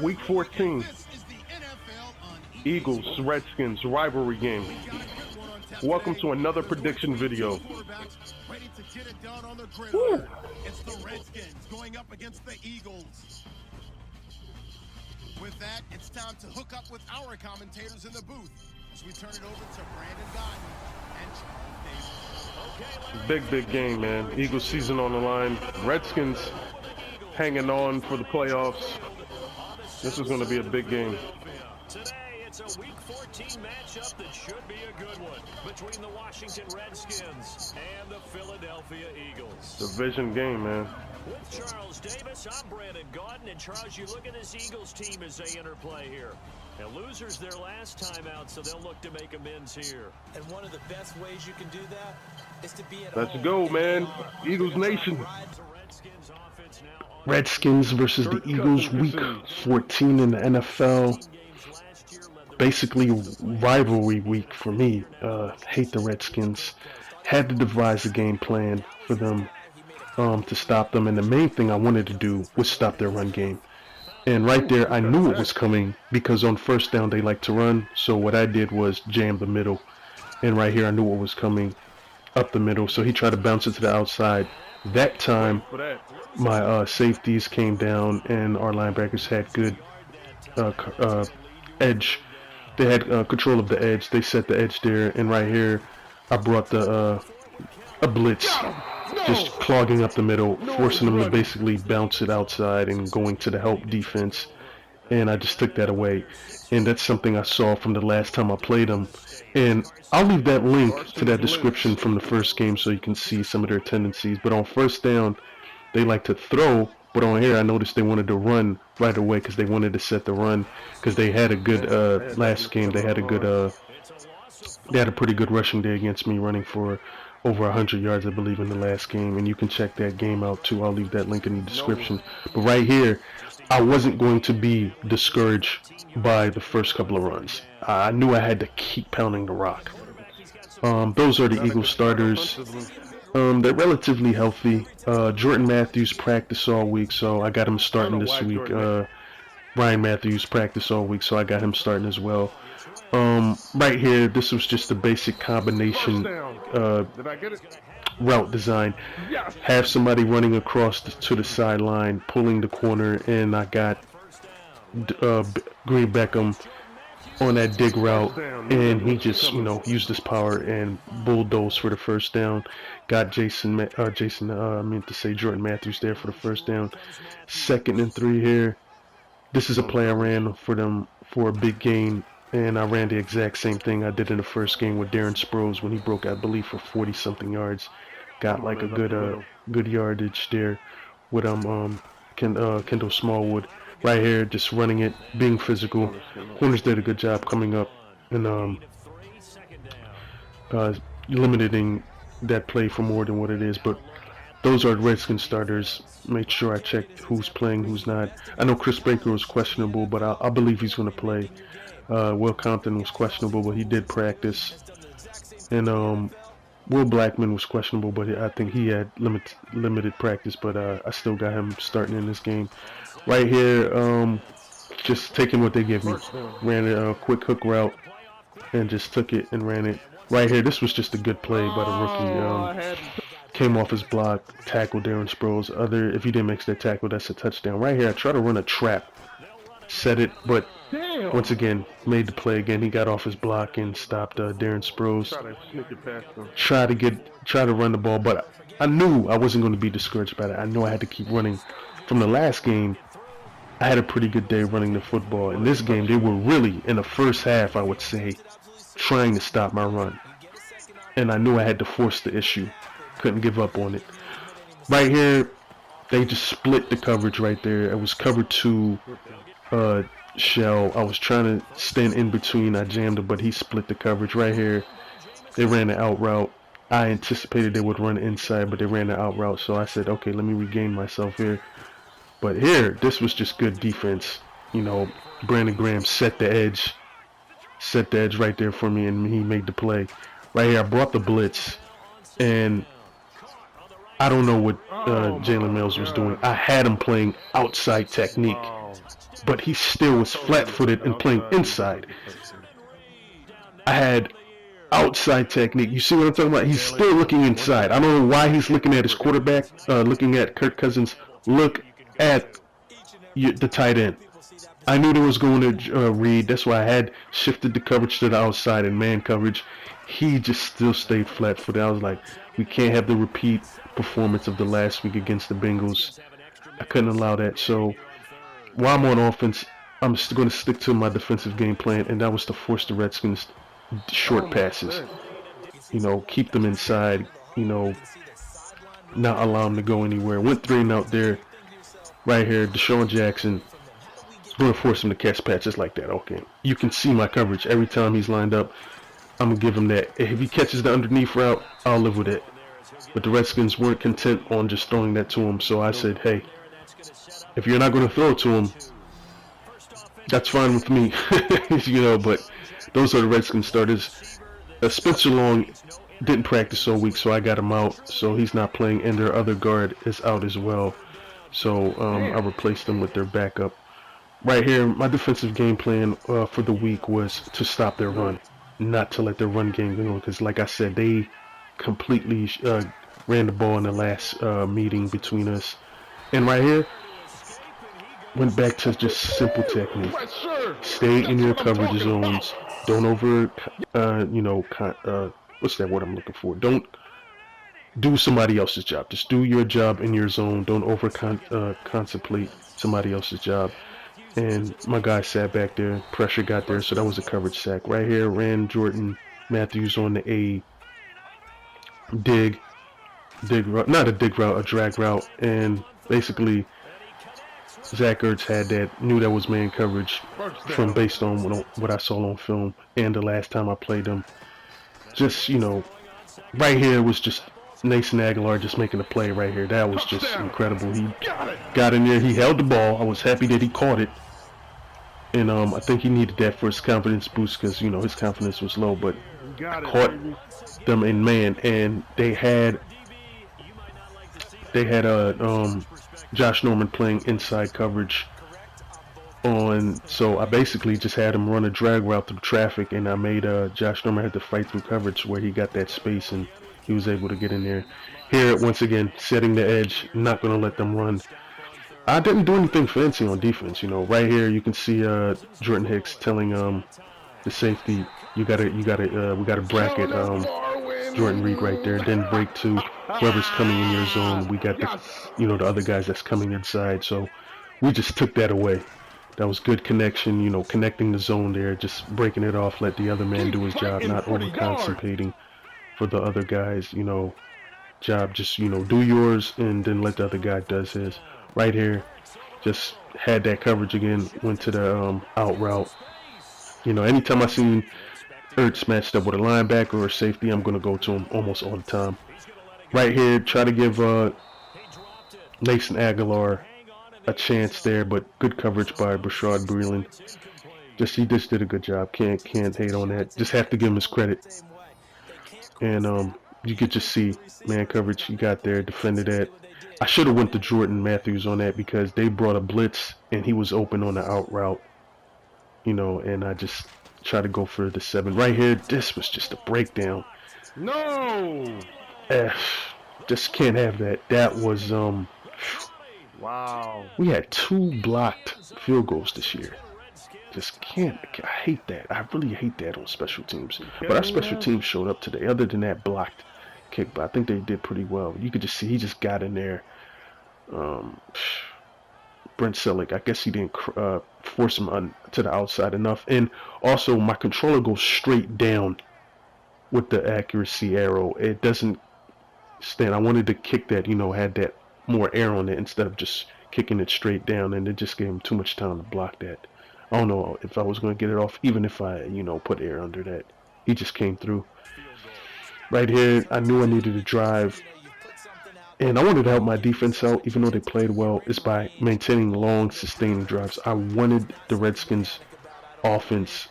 Week 14, Eagles, Redskins rivalry game. Welcome to another prediction video. Woo. It's the Redskins going up against the Eagles. With that, it's time to hook up with our commentators in the booth as we turn it over to Brandon Godden and Charles Davis. Big game, man. Eagles season on the line. Redskins hanging on for the playoffs. This is going to be a big game. Today, it's a Week 14 matchup that should be a good one between the Washington Redskins and the Philadelphia Eagles. Division game, man. With Charles Davis, I'm Brandon Godden. And Charles, you look at this Eagles team as they interplay here. And losers their last time out, so they'll look to make amends here. And one of the best ways you can do that is to be at Let's home. go, man. Eagles Nation. Redskins Redskins versus the Eagles, Week 14 in the NFL. Basically, rivalry week for me. Hate the Redskins. Had to devise a game plan for them to stop them. And the main thing I wanted to do was stop their run game. And right there, I knew it was coming because on first down, they like to run. So what I did was jam the middle. And right here, I knew it was coming up the middle. So he tried to bounce it to the outside. That time, my safeties came down and our linebackers had good edge. They had control of the edge. They set the edge there. And right here, I brought a blitz. Just clogging up the middle, forcing them to basically bounce it outside and going to the help defense. And I just took that away. And that's something I saw from the last time I played them. And I'll leave that link to that description from the first game so you can see some of their tendencies. But on first down, they like to throw. But on here, I noticed they wanted to run right away because they wanted to set the run. Because they had a good, last game, they had a good, they had a pretty good rushing day against me, running for over 100 yards, I believe, in the last game. And you can check that game out, too. I'll leave that link in the description. But right here, I wasn't going to be discouraged by the first couple of runs. I knew I had to keep pounding the rock. Those are the Eagles starters. They're relatively healthy. Jordan Matthews practiced all week, so I got him starting this week. Ryan Matthews practiced all week, so I got him starting as well. Right here, this was just a basic combination route design. Have somebody running across to the sideline, pulling the corner, and I got Green Beckham on that dig route, and he just, used his power and bulldozed for the first down. Got Jordan Matthews there for the first down. 2nd and 3 here. This is a play I ran for them for a big gain. And I ran the exact same thing I did in the first game with Darren Sproles when he broke, I believe, for 40-something yards. Got like a good yardage there with Kendall Smallwood. Right here, just running it, being physical. Corners did a good job coming up and limiting that play for more than what it is. But those are the Redskins starters. Make sure I check who's playing, who's not. I know Chris Baker was questionable, but I believe he's going to play. Will Compton was questionable, but he did practice. And Will Blackman was questionable, but I think he had limited practice. But I still got him starting in this game. Right here, just taking what they give me. Ran a quick hook route and just took it and ran it. Right here, this was just a good play by the rookie. Came off his block, tackled Darren Sproles. If he didn't make that tackle, that's a touchdown. Right here, I try to run a trap. Set it, but once again, made the play again. He got off his block and stopped Darren Sproles. Try to run the ball, but I knew I wasn't going to be discouraged by that. I knew I had to keep running. From the last game, I had a pretty good day running the football. In this game, they were really, in the first half, I would say, trying to stop my run. And I knew I had to force the issue. Couldn't give up on it. Right here, they just split the coverage right there. It was cover 2. Shell. I was trying to stand in between. I jammed him, but he split the coverage right here. They ran the out route. I anticipated they would run inside, but they ran the out route. So I said, okay, let me regain myself here. But here, this was just good defense. Brandon Graham set the edge right there for me, and he made the play. Right here, I brought the blitz, and I don't know what Jalen Mills was doing. I had him playing outside technique, but he still was flat-footed and playing inside. I had outside technique. You see what I'm talking about? He's still looking inside. I don't know why he's looking at his quarterback, looking at Kirk Cousins. Look at the tight end. I knew they was going to read. That's why I had shifted the coverage to the outside and man coverage. He just still stayed flat-footed. I was like, we can't have the repeat performance of the last week against the Bengals. I couldn't allow that. So while I'm on offense, I'm still going to stick to my defensive game plan, and that was to force the Redskins short passes. You know, keep them inside. You know, not allow them to go anywhere. Went 3-and-out there. Right here, Deshaun Jackson. Going to force him to catch patches like that. Okay. You can see my coverage. Every time he's lined up, I'm going to give him that. If he catches the underneath route, I'll live with it. But the Redskins weren't content on just throwing that to him. So I said, hey, if you're not going to throw it to him, that's fine with me. You know, but those are the Redskins starters. Spencer Long didn't practice all week, so I got him out. So he's not playing, and their other guard is out as well. So I replaced them with their backup. Right here, my defensive game plan for the week was to stop their run, not to let their run game go. Because, like I said, they completely ran the ball in the last meeting between us. And right here, went back to just simple technique. Stay in your coverage zones. Don't over, what's that word I'm looking for? Don't do somebody else's job. Just do your job in your zone. Don't over contemplate somebody else's job. And my guy sat back there. Pressure got there, so that was a coverage sack. Right here, ran Jordan Matthews on the A dig route, not a dig route, a drag route. And basically, Zach Ertz had that, knew that was man coverage from based on what I saw on film and the last time I played him. Just, you know, right here was just Nathan Aguilar just making a play right here. That was just incredible. He got in there. He held the ball. I was happy that he caught it. And I think he needed that for his confidence boost because, you know, his confidence was low. But caught them in man. And they had Josh Norman playing inside coverage on. So I basically just had him run a drag route through traffic. And I made Josh Norman had to fight through coverage where he got that space and he was able to get in there. Here, once again, setting the edge, not going to let them run. I didn't do anything fancy on defense, you know. Right here, you can see Jordan Hicks telling the safety, we gotta bracket Jordan Reed right there. Then break to whoever's coming in your zone. We got the other guys that's coming inside. So we just took that away. That was good connection, you know, connecting the zone there, just breaking it off, let the other man do his job, not over concentrating for the other guys, you know, job. Just, you know, do yours and then let the other guy does his. Right here, just had that coverage again, went to the out route. You know, anytime I seen Ertz matched up with a linebacker or a safety, I'm going to go to him almost all the time. Right here, try to give Nathan Aguilar a chance there, but good coverage by Brashad Breeland. He just did a good job. Can't hate on that. Just have to give him his credit. And you could just see man coverage he got there, defended that. I should have went to Jordan Matthews on that because they brought a blitz and he was open on the out route, you know, and I just tried to go for the 7. Right here, this was just a breakdown. No! Just can't have that. That was, wow. We had 2 blocked field goals this year. Just can't. I hate that. I really hate that on special teams. But our special teams showed up today. Other than that blocked kick, but I think they did pretty well. You could just see he just got in there. Brent Selleck, I guess he didn't force him to the outside enough. And also, my controller goes straight down with the accuracy arrow. It doesn't stand. I wanted to kick that, you know, had that more air on it instead of just kicking it straight down, and it just gave him too much time to block that. I don't know if I was going to get it off, even if I, you know, put air under that. He just came through. Right here, I knew I needed to drive. And I wanted to help my defense out, even though they played well, is by maintaining long, sustaining drives. I wanted the Redskins offense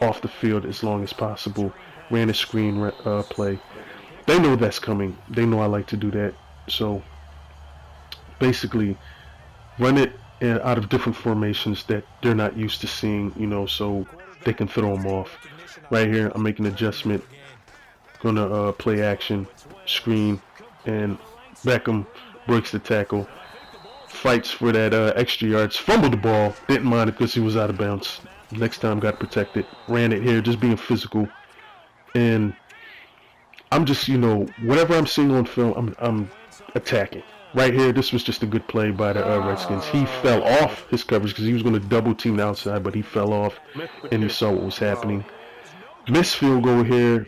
off the field as long as possible. Ran a screen play. They know that's coming. They know I like to do that. So basically, run it out of different formations that they're not used to seeing, so they can throw them off. Right here, I'm making an adjustment. Gonna play action, screen, and Beckham breaks the tackle. Fights for that extra yards. Fumbled the ball. Didn't mind it because he was out of bounds. Next time got protected. Ran it here, just being physical. And I'm just, whatever I'm seeing on film, I'm attacking. Right here, this was just a good play by the Redskins. He fell off his coverage because he was going to double team the outside, but he fell off and he saw what was happening. Missed field goal here.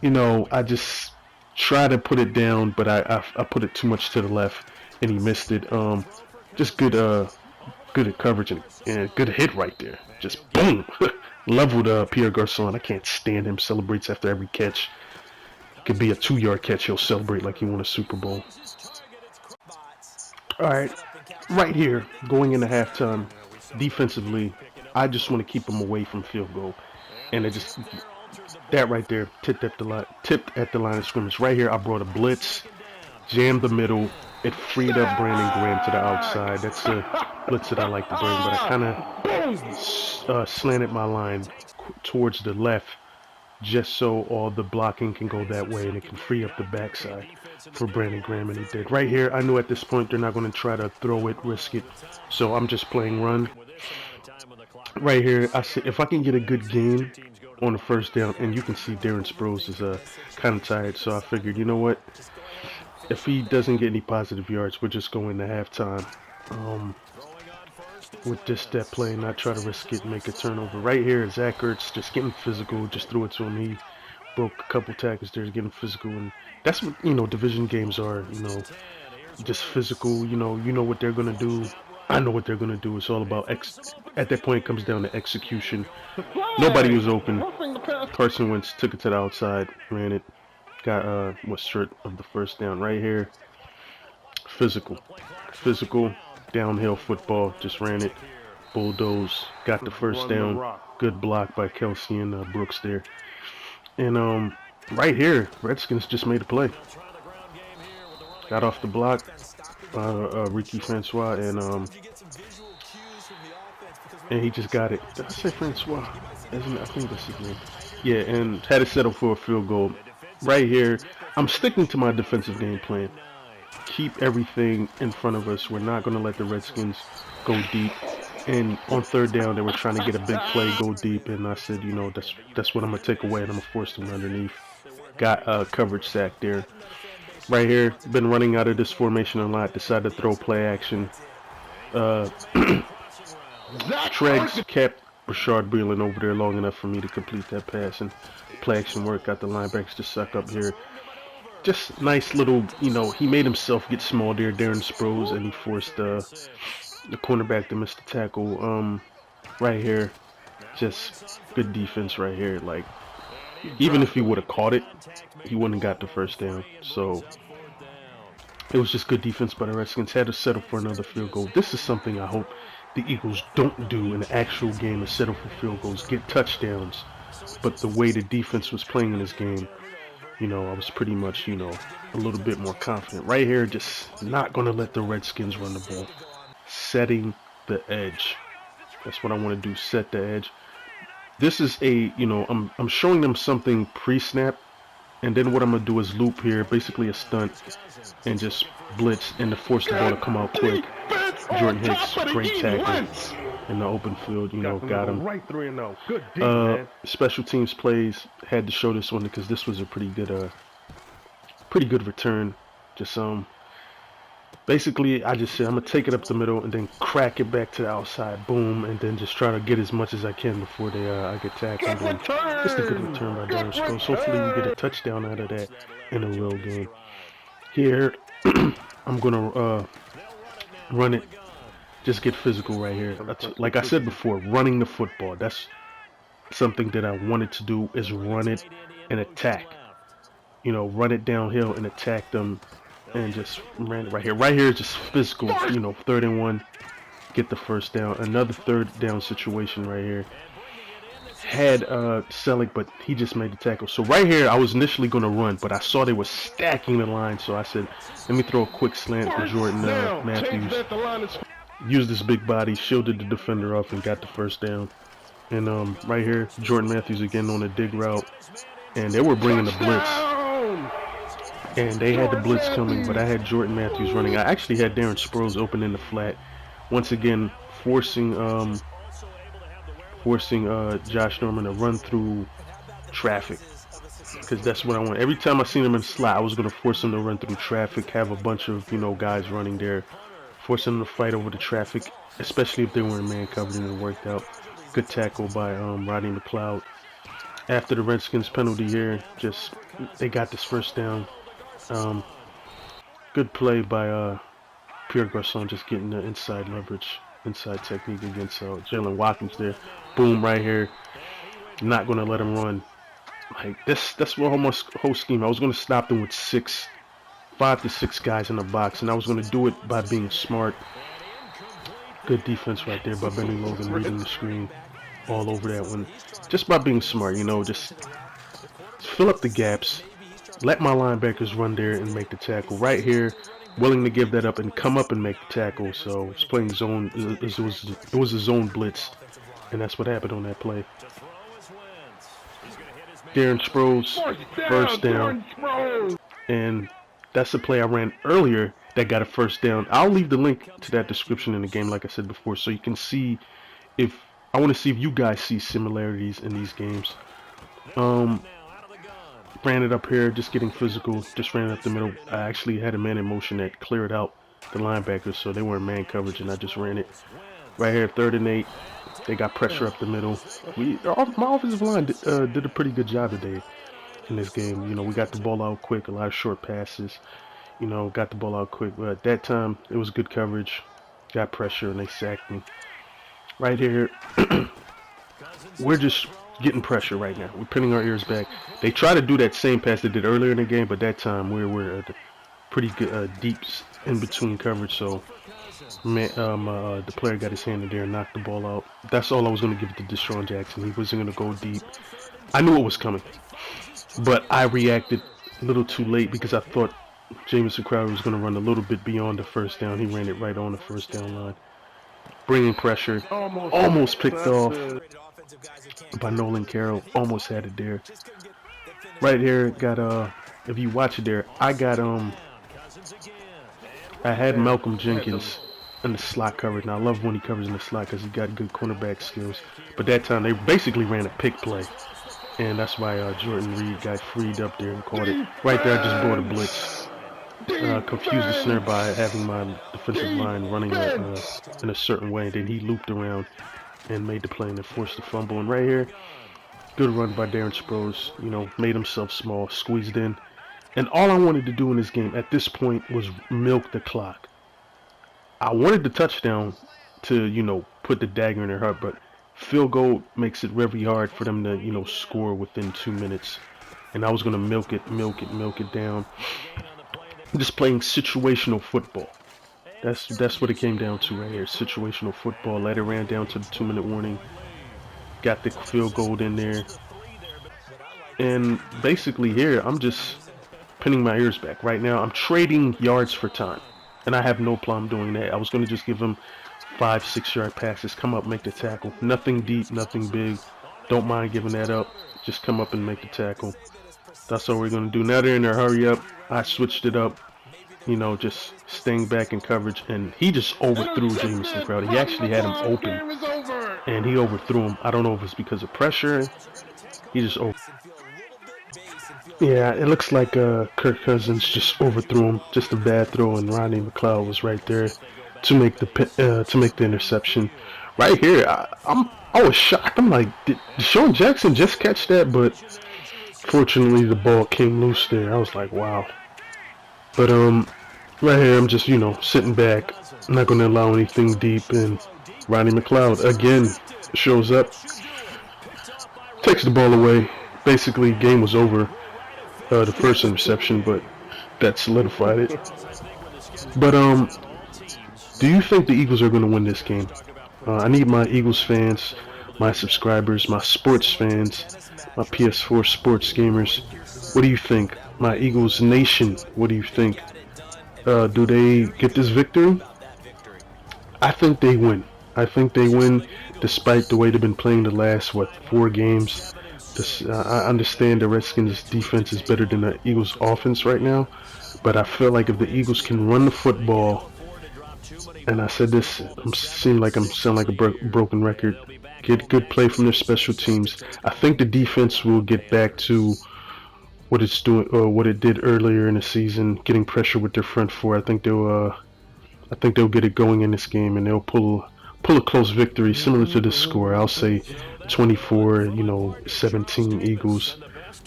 I just try to put it down, but I put it too much to the left, and he missed it. Just good at coverage and good hit right there. Just boom, leveled Pierre Garçon. I can't stand him. Celebrates after every catch. Could be a 2-yard catch. He'll celebrate like he won a Super Bowl. All right here, going into halftime, defensively, I just want to keep him away from field goal, and that right there tipped at the line of scrimmage. Right here, I brought a blitz, jammed the middle. It freed up Brandon Graham to the outside. That's the blitz that I like to bring, but I kind of slanted my line towards the left just so all the blocking can go that way and it can free up the backside for Brandon Graham, and he did. Right here, I knew at this point they're not going to try to throw it, risk it, so I'm just playing run. Right here, I said if I can get a good game on the first down, and you can see Darren Sproles is kind of tired, so I figured, you know what, if he doesn't get any positive yards, we're just going to halftime with just that play, not try to risk it and make a turnover. Right here, Zach Ertz just getting physical, just threw it to him. He broke a couple tackles there, getting physical, and that's what division games are. Just physical. You know what they're gonna do. I know what they're gonna do. It's all about at that point, it comes down to execution. Nobody was open. Carson Wentz took it to the outside, ran it, got was short of the first down. Right here, physical, downhill football, just ran it, bulldoze, got the first down. Good block by Kelsey and Brooks there. And right here, Redskins just made a play. Got off the block by Ricky Francois, and he just got it. Did I say Francois? I think that's his name. Yeah, and had it settled for a field goal. Right here, I'm sticking to my defensive game plan. Keep everything in front of us. We're not going to let the Redskins go deep. And on third down, they were trying to get a big play, go deep, and I said, that's what I'm going to take away, and I'm going to force them underneath. Got a coverage sack there. Right here, been running out of this formation a lot. Decided to throw play action. Treggs kept Rashard Breeland over there long enough for me to complete that pass, and play action work. Got the linebackers to suck up here. Just nice little, he made himself get small there, Darren Sproles, and he forced the cornerback to miss the tackle. Right here, just good defense right here. Like, even if he would have caught it, he wouldn't have got the first down. So it was just good defense by the Redskins. Had to settle for another field goal. This is something I hope the Eagles don't do in the actual game, is settle for field goals, get touchdowns. But the way the defense was playing in this game, I was pretty much, a little bit more confident. Right here, just not going to let the Redskins run the ball. Setting the edge. That's what I want to do, set the edge. This is I'm showing them something pre-snap, and then what I'm going to do is loop here, basically a stunt, and just blitz and to force the ball to come out quick. Jordan Hicks, great tackle in the open field, got him. Right 3-0. Good deep, man. Special teams plays, had to show this one because this was a pretty good return. Just basically I just said I'm gonna take it up the middle and then crack it back to the outside, boom, and then just try to get as much as I can before I get tackled. And just a good return by Darren Sproles. Hopefully we get a touchdown out of that in a real game. Here, I'm gonna run it. Just get physical right here. Like I said before, running the football. That's something that I wanted to do, is run it and attack. Run it downhill and attack them, and just ran it right here. Right here is just physical. 3rd and 1, get the first down. Another 3rd down situation right here. had Selleck, but he just made the tackle. So right here, I was initially going to run, but I saw they were stacking the line, so I said, let me throw a quick slant for Jordan Matthews. Used his big body, shielded the defender off, and got the first down. And right here, Jordan Matthews again on a dig route, and they were bringing the blitz. And they had the blitz coming, but I had Jordan Matthews running. I actually had Darren Sproles open in the flat. Once again, forcing Josh Norman to run through traffic, because that's what I want. Every time I seen him in the slot, I was going to force him to run through traffic, have a bunch of, guys running there, force them to fight over the traffic, especially if they were in man coverage, and it worked out. Good tackle by Rodney McLeod. After the Redskins penalty here, they got this first down. Good play by Pierre Garçon, just getting the inside leverage, inside technique against Jalen Watkins there. Boom, right here. Not going to let him run. Like that's what almost whole scheme. I was going to stop them with 5 to 6 guys in the box, and I was going to do it by being smart. Good defense right there by Benny Logan, reading the screen all over that one. Just by being smart, just fill up the gaps. Let my linebackers run there and make the tackle. Right here, willing to give that up and come up and make the tackle. So it's playing zone. It was a zone blitz, and that's what happened on that play. Darren Sproles, first down. And that's the play I ran earlier that got a first down. I'll leave the link to that description in the game, like I said before, so you can see if you guys see similarities in these games. Ran it up here, just getting physical, just ran up the middle. I actually had a man in motion that cleared out the linebackers, so they were in man coverage, and I just ran it. Right here, 3rd and 8. They got pressure up the middle. My offensive line did a pretty good job today in this game. We got the ball out quick, a lot of short passes. Got the ball out quick. But at that time, it was good coverage. Got pressure, and they sacked me. Right here, we're just getting pressure right now. We're pinning our ears back. They try to do that same pass they did earlier in the game, but that time we're pretty good deep in between coverage. So the player got his hand in there and knocked the ball out. That's all I was going to give it to Deshaun Jackson. He wasn't going to go deep. I knew it was coming, but I reacted a little too late because I thought Jamison Crowder was going to run a little bit beyond the first down. He ran it right on the first down line. Bringing pressure, almost picked off by Nolan Carroll, almost had it there. Right here, got if you watch it there, I had Malcolm Jenkins in the slot coverage. Now I love when he covers in the slot because he got good cornerback skills. But that time they basically ran a pick play, and that's why Jordan Reed got freed up there and caught it. Right there, I just brought a blitz. Confused the snare by having my defensive line running in a certain way. Then he looped around and made the play and forced the fumble. And right here, good run by Darren Sproles. Made himself small, squeezed in. And all I wanted to do in this game at this point was milk the clock. I wanted the touchdown to, put the dagger in their heart, but field goal makes it very hard for them to, score within 2 minutes. And I was going to milk it down. Just playing situational football. That's what it came down to right here. Situational football. Let it ran down to the 2-minute warning. Got the field goal in there. And basically here, I'm just pinning my ears back. Right now, I'm trading yards for time. And I have no problem doing that. I was going to just give him 5-6 yard passes. Come up, make the tackle. Nothing deep, nothing big. Don't mind giving that up. Just come up and make the tackle. That's all we're going to do. Now they're in their hurry up. I switched it up, just staying back in coverage, and he just overthrew Jamison Crowder. He actually had him open, and he overthrew him. I don't know if it's because of pressure. He just Yeah, it looks like Kirk Cousins just overthrew him. Just a bad throw, and Rodney McLeod was right there to make the interception. Right here, I was shocked. I'm like, did Deshaun Jackson just catch that? But fortunately, the ball came loose there. I was like, wow. But right here, I'm just sitting back. I'm not going to allow anything deep. And Rodney McLeod again shows up, takes the ball away. Basically, game was over. The first interception, but that solidified it. But do you think the Eagles are going to win this game? I need my Eagles fans, my subscribers, my sports fans, my PS4 sports gamers. What do you think? My Eagles Nation, what do you think? Do they get this victory? I think they win. I think they win despite the way they've been playing the last, 4 games. I understand the Redskins' defense is better than the Eagles' offense right now, but I feel like if the Eagles can run the football, and I said this, sound like a broken record, get good play from their special teams, I think the defense will get back to what it's doing, or what it did earlier in the season, getting pressure with their front four. I think they'll get it going in this game, and they'll pull a close victory similar to this score. I'll say 24, 17 Eagles.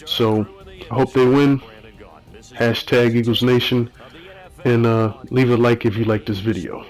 So I hope they win. Hashtag Eagles Nation, and leave a like if you like this video.